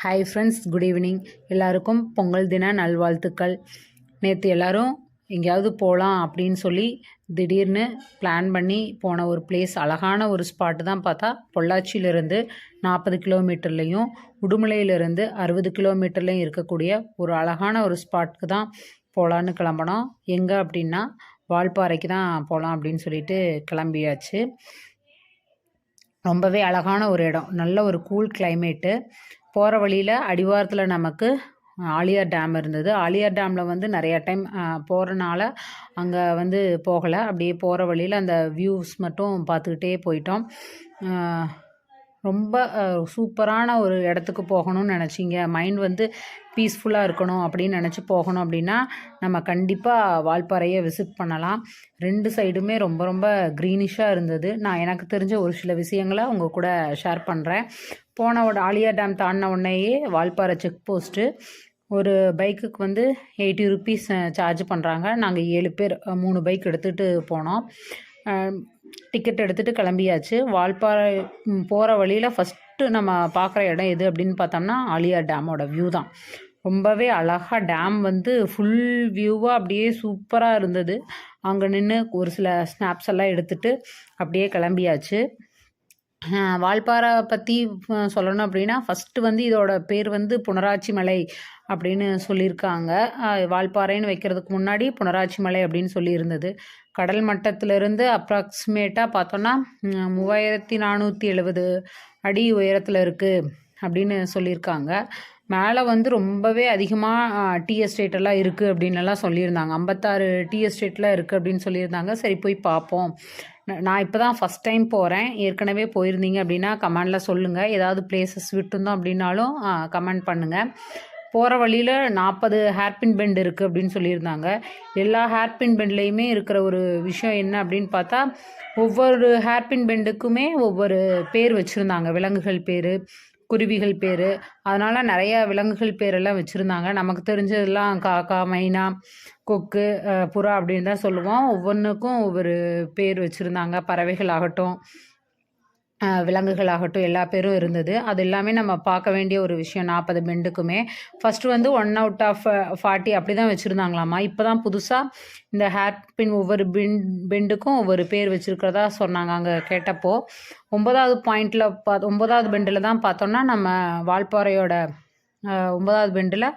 Hi friends, good evening. எல்லாருக்கும் பொங்கல் தின நல்வாழ்த்துக்கள். நேற்று எல்லோரும் எங்கேயாவது போகலாம் அப்படின்னு சொல்லி திடீர்னு பிளான் பண்ணி போன ஒரு பிளேஸ், அழகான ஒரு ஸ்பாட்டு தான். பார்த்தா பொள்ளாச்சியிலேருந்து 40 கிலோமீட்டர்லேயும் உடுமலையிலேருந்து 60 கிலோமீட்டர்லேயும் இருக்கக்கூடிய ஒரு அழகான ஒரு ஸ்பாட்டுக்கு தான் போகலான்னு கிளம்பினோம். எங்கே அப்படின்னா வால்பாறைக்கு தான் போகலாம் அப்படின்னு சொல்லிட்டு கிளம்பியாச்சு. ரொம்பவே அழகான ஒரு இடம், நல்ல ஒரு கூல் கிளைமேட்டு. போகிற வழியில் அடிவாரத்தில் நமக்கு ஆலியார் டேம் இருந்தது. ஆலியார் டேமில் வந்து நிறையா டைம் போகிறனால அங்கே வந்து போகலை. அப்படியே போகிற வழியில் அந்த வியூஸ் மட்டும் பார்த்துக்கிட்டே போயிட்டோம். ரொம்ப சூப்பரான ஒரு இடத்துக்கு போகணும்னு நினச்சிங்க, மைண்ட் வந்து பீஸ்ஃபுல்லாக இருக்கணும் அப்படின்னு நினச்சி போகணும் அப்படின்னா நம்ம கண்டிப்பாக வால்பாறையை விசிட் பண்ணலாம். 2 சைடுமே ரொம்ப ரொம்ப க்ரீனிஷாக இருந்தது. நான் எனக்கு தெரிஞ்ச ஒரு சில விஷயங்களை உங்கள் கூட ஷேர் பண்ணுறேன். போன ஆலியார் டேம் தாண்டின உடனேயே வால்பாறை செக் போஸ்ட்டு. ஒரு பைக்குக்கு வந்து 80 ருபீஸ் சார்ஜ் பண்ணுறாங்க. நாங்கள் 7 பேர் 3 பைக் எடுத்துகிட்டு போனோம். டிக்கெட் எடுத்துகிட்டு கிளம்பியாச்சு. வால்பாறை போகிற வழியில் ஃபஸ்ட்டு நம்ம பார்க்குற இடம் எது அப்படின்னு பார்த்தோம்னா ஆலியார் டேமோட வியூ தான். ரொம்பவே அழகாக டேம் வந்து ஃபுல் வியூவாக அப்படியே சூப்பராக இருந்தது. அங்கே நின்று ஒரு சில ஸ்னாப்ஸ் எல்லாம் எடுத்துகிட்டு அப்படியே கிளம்பியாச்சு. வால்பாறை பற்றி சொல்லணும் அப்படின்னா ஃபஸ்ட்டு வந்து இதோட பேர் வந்து புனராட்சி மலை அப்படின்னு சொல்லியிருக்காங்க. வால்பாறைன்னு வைக்கிறதுக்கு முன்னாடி புனராட்சி மலை அப்படின்னு சொல்லியிருந்தது. கடல் மட்டத்திலிருந்து அப்ராக்சிமேட்டாக பார்த்தோன்னா 3470 அடி உயரத்தில் இருக்குது அப்படின்னு சொல்லியிருக்காங்க. மேலே வந்து ரொம்பவே அதிகமாக டீ எஸ்டேட்டெல்லாம் இருக்குது அப்படின்னுலாம் சொல்லியிருந்தாங்க. 56 டீ எஸ்டேட்லாம் இருக்குது அப்படின்னு சொல்லியிருந்தாங்க. சரி, போய் பார்ப்போம். நான் இப்போ தான் ஃபஸ்ட் டைம் போகிறேன். ஏற்கனவே போயிருந்தீங்க அப்படின்னா கமெண்டில் சொல்லுங்கள். ஏதாவது பிளேசஸ் விட்டுருந்தோம் அப்படின்னாலும் கமெண்ட் பண்ணுங்கள். போகிற வழியில் 40 ஹேர்பின் பெண்ட் இருக்குது அப்படின்னு சொல்லியிருந்தாங்க. எல்லா ஹேர்பின் பெண்ட்லேயுமே இருக்கிற ஒரு விஷயம் என்ன அப்படின்னு பார்த்தா, ஒவ்வொரு ஹேர்பின் பெண்டுக்குமே ஒவ்வொரு பேர் வச்சுருந்தாங்க. விலங்குகள் பேர், குருவிகள் பேர். அதனால் நிறையா விலங்குகள் பேரெல்லாம் வச்சுருந்தாங்க. நமக்கு தெரிஞ்சதெல்லாம் காக்கா, மைனா, கொக்கு, புறா அப்படின்னு தான் சொல்லுவோம். ஒவ்வொன்றுக்கும் ஒவ்வொரு பேர் வச்சுருந்தாங்க. பறவைகள் ஆகட்டும், விலங்குகள் ஆகட்டும், எல்லா பேரும் இருந்தது. அது எல்லாமே நம்ம பார்க்க வேண்டிய ஒரு விஷயம். 40 பெண்டுக்குமே ஃபஸ்ட்டு வந்து 1 அவுட் ஆஃப் 40 அப்படி தான் வச்சுருந்தாங்களாமா. இப்போ தான் புதுசாக இந்த ஹேர்பின் ஒவ்வொரு பெண்டுக்கும் ஒவ்வொரு பேர் வச்சுருக்கிறதா சொன்னாங்க அங்கே கேட்டப்போ. 9வது பாயிண்டில் 9வது பெண்டில் தான் பார்த்தோன்னா நம்ம வால்பாறையோட 9வது பெண்டில்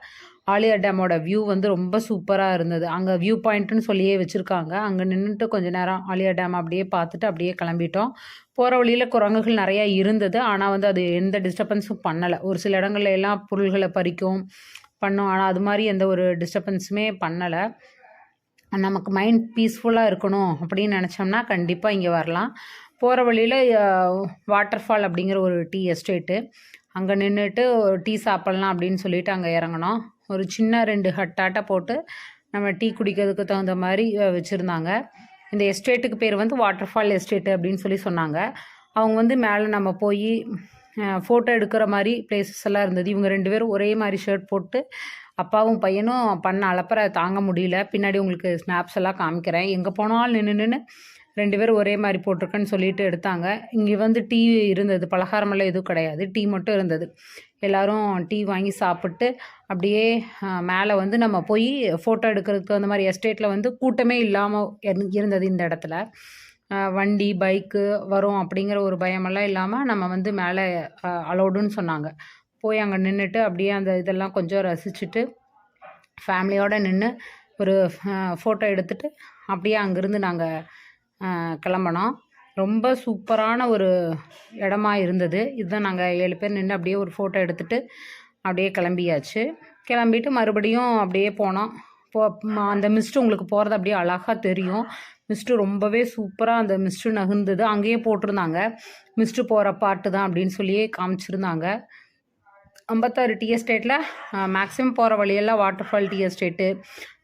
ஆலியார் டேமோட வியூ வந்து ரொம்ப சூப்பராக இருந்தது. அங்கே வியூ பாயிண்ட்டுன்னு சொல்லியே வச்சுருக்காங்க. அங்கே நின்றுட்டு கொஞ்சம் நேரம் ஆலியார் டேம் அப்படியே பார்த்துட்டு அப்படியே கிளம்பிட்டோம். போகிற வழியில் குரங்குகள் நிறையா இருந்தது. ஆனால் வந்து அது எந்த டிஸ்டர்பன்ஸும் பண்ணலை. ஒரு சில இடங்கள்ல எல்லாம் பொருள்களை பறிக்கும் பண்ணோம். ஆனால் அது மாதிரி எந்த ஒரு டிஸ்டர்பன்ஸுமே பண்ணலை. நமக்கு மைண்ட் பீஸ்ஃபுல்லாக இருக்கணும் அப்படின்னு நினச்சோம்னா கண்டிப்பாக இங்கே வரலாம். போகிற வழியில் வாட்டர் ஃபால் அப்படிங்கிற ஒரு டீ எஸ்டேட்டு. அங்கே நின்றுட்டு டீ சாப்பிட்லாம் அப்படின்னு சொல்லிட்டு அங்கே இறங்கினோம். ஒரு சின்ன 2 ஹட்டாட்டை போட்டு நம்ம டீ குடிக்கிறதுக்கு தகுந்த மாதிரி வச்சுருந்தாங்க. இந்த எஸ்டேட்டுக்கு பேர் வந்து வாட்டர் ஃபால் எஸ்டேட்டு அப்படின்னு சொல்லி சொன்னாங்க. அவங்க வந்து மேலே நம்ம போய் ஃபோட்டோ எடுக்கிற மாதிரி பிளேசஸ் எல்லாம் இருந்தது. இவங்க 2 பேரும் ஒரே மாதிரி ஷர்ட் போட்டு அப்பாவும் பையனும் பண்ண அலப்பறை தாங்க முடியல. பின்னாடி உங்களுக்கு ஸ்னாப்ஸ் எல்லாம் காமிக்கிறேன். எங்கே போனாலும் நின்று 2 பேரும் ஒரே மாதிரி போட்டிருக்கேன்னு சொல்லிட்டு எடுத்தாங்க. இங்கே வந்து டீ இருந்தது, பலகாரமெல்லாம் எதுவும் கிடையாது, டீ மட்டும் இருந்தது. எல்லோரும் டீ வாங்கி சாப்பிட்டு அப்படியே மேலே வந்து நம்ம போய் ஃபோட்டோ எடுக்கிறதுக்கு அந்த மாதிரி எஸ்டேட்டில் வந்து கூட்டமே இல்லாமல் இருந்தது. இந்த இடத்துல வண்டி பைக்கு வரும் அப்படிங்கிற ஒரு பயமெல்லாம் இல்லாமல் நம்ம வந்து மேலே அலோடுன்னு சொன்னாங்க. போய் அங்கே நின்றுட்டு அப்படியே அந்த இதெல்லாம் கொஞ்சம் ரசிச்சுட்டு ஃபேமிலியோடு நின்று ஒரு ஃபோட்டோ எடுத்துகிட்டு அப்படியே அங்கேருந்து நாங்கள் கிளம்பினோம். ரொம்ப சூப்பரான ஒரு இடமா இருந்தது. இதுதான் நாங்கள் 7 பேர் நின்று அப்படியே ஒரு ஃபோட்டோ எடுத்துகிட்டு அப்படியே கிளம்பியாச்சு. கிளம்பிட்டு மறுபடியும் அப்படியே போனோம். அந்த மிஸ்ட்டு உங்களுக்கு போகிறது அப்படியே அழகாக தெரியும். மிஸ்ட்டு ரொம்பவே சூப்பராக அந்த மிஸ்ட்டு நகர்ந்தது. அங்கேயே போட்டிருந்தாங்க மிஸ்ட்டு போகிற பாட்டு தான் அப்படின்னு சொல்லியே காமிச்சிருந்தாங்க. 56 டீ எஸ்டேட்டில் மேக்ஸிமம் போகிற வழியெல்லாம் water fall tea estate,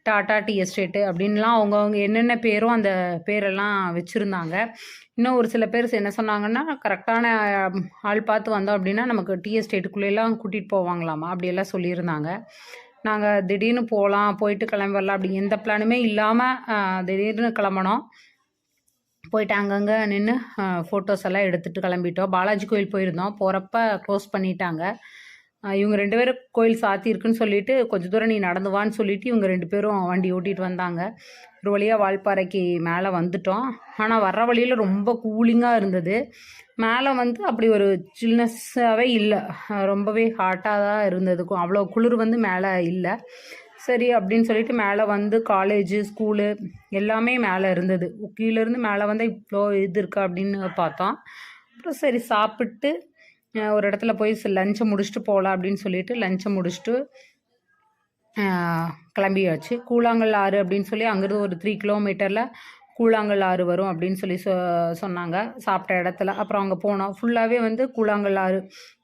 tata tea estate அப்படின்லாம் அவங்கவுங்க என்னென்ன பேரோ அந்த பேரெல்லாம் வச்சுருந்தாங்க. இன்னும் ஒரு சில பேர் என்ன சொன்னாங்கன்னா, கரெக்டான ஆள் பார்த்து வந்தோம் அப்படின்னா நமக்கு டீ எஸ்டேட்டுக்குள்ளேலாம் கூட்டிகிட்டு போவாங்களாமா, அப்படியெல்லாம் சொல்லியிருந்தாங்க. நாங்கள் திடீர்னு போயிட்டு கிளம்பி வரலாம் அப்படி எந்த பிளானுமே இல்லாமல் திடீர்னு கிளம்பினோம். போயிட்டு அங்கங்கே நின்று ஃபோட்டோஸ் எல்லாம் எடுத்துகிட்டு கிளம்பிட்டோம். பாலாஜி கோயில் போயிருந்தோம். போகிறப்ப க்ளோஸ் பண்ணிட்டாங்க. இவங்க 2 பேரும் கோயில் சாத்தியிருக்குன்னு சொல்லிட்டு கொஞ்சம் தூரம் நீ நடந்து வான்னு சொல்லிட்டு இவங்க 2 பேரும் வண்டி ஓட்டிகிட்டு வந்தாங்க. ஒரு வழியாக வால்பாறைக்கு மேலே வந்துட்டோம். ஆனால் வர்ற வழியில் ரொம்ப கூலிங்காக இருந்தது. மேலே வந்து அப்படி ஒரு சில்னஸ்ஸாகவே இல்லை, ரொம்பவே ஹாட்டாக தான் இருந்தது. அவ்வளோ குளிர் வந்து மேலே இல்லை. சரி அப்படின்னு சொல்லிட்டு மேலே வந்து காலேஜு ஸ்கூலு எல்லாமே மேலே இருந்தது. கீழேருந்து மேலே வந்து இவ்வளோ இது இருக்கா அப்படின்னு பார்த்தோம். அப்புறம் சரி சாப்பிட்டு ஒரு இடத்துல போய் லஞ்சை முடிச்சுட்டு போகலாம் அப்படின்னு சொல்லிட்டு லஞ்சை முடிச்சுட்டு கிளம்பியாச்சு. கூழாங்கல் ஆறு அப்படின்னு சொல்லி அங்கேருந்து ஒரு 3 கிலோமீட்டரில் கூழாங்கல் ஆறு வரும் அப்படின்னு சொல்லி சொன்னாங்க சாப்பிட்ட இடத்துல. அப்புறம் அங்கே போனோம். ஃபுல்லாகவே வந்து கூழாங்கல் ஆறு.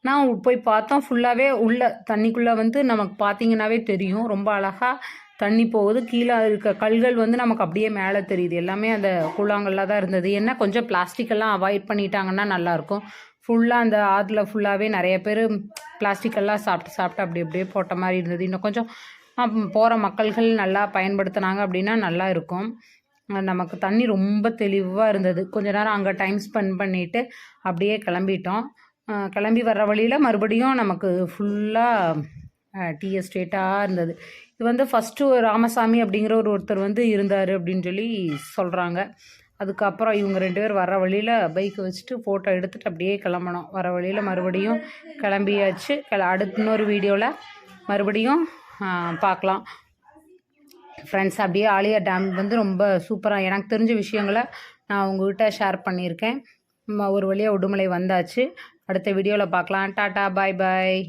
நான் போய் பார்த்தோம், ஃபுல்லாகவே உள்ள தண்ணிக்குள்ளே வந்து நமக்கு பார்த்தீங்கன்னாவே தெரியும், ரொம்ப அழகாக தண்ணி போகுது. கீழே இருக்க கல்கள் வந்து நமக்கு அப்படியே மேலே தெரியுது. எல்லாமே அந்த கூழாங்கல்ல தான் இருந்தது. என்ன கொஞ்சம் பிளாஸ்டிக்கெல்லாம் அவாய்ட் பண்ணிட்டாங்கன்னா நல்லாயிருக்கும். ஃபுல்லாக அந்த ஆற்றுல ஃபுல்லாகவே நிறைய பேர் பிளாஸ்டிக்கெல்லாம் சாப்பிட்டு அப்படி அப்படியே போட்ட மாதிரி இருந்தது. இன்னும் கொஞ்சம் போகிற மக்கள்கள் நல்லா பயன்படுத்தினாங்க அப்படின்னா நல்லா இருக்கும். நமக்கு தண்ணி ரொம்ப தெளிவாக இருந்தது. கொஞ்ச நேரம் அங்கே டைம் ஸ்பெண்ட் பண்ணிவிட்டு அப்படியே கிளம்பிட்டோம். கிளம்பி வர்ற வழியில் மறுபடியும் நமக்கு ஃபுல்லாக டீ எஸ்டேட்டாக இருந்தது. இது வந்து ஃபஸ்ட்டு ராமசாமி அப்படிங்கிற ஒருத்தர் வந்து இருந்தார் அப்படின்னு சொல்லி சொல்கிறாங்க. அதுக்கப்புறம் இவங்க 2 பேர் வர வழியில் பைக்கை வச்சுட்டு ஃபோட்டோ எடுத்துகிட்டு அப்படியே கிளம்பணும். வர வழியில் மறுபடியும் கிளம்பியாச்சு. அடுத்த இன்னொரு வீடியோவில் மறுபடியும் பார்க்கலாம் ஃப்ரெண்ட்ஸ். அப்படியே ஆழியார் டேம் வந்து ரொம்ப சூப்பராக எனக்கு தெரிஞ்ச விஷயங்களை நான் உங்கள்கிட்ட ஷேர் பண்ணியிருக்கேன். ஒரு வழியாக உடுமலை வந்தாச்சு. அடுத்த வீடியோவில் பார்க்கலாம். டாட்டா, பாய் பாய்.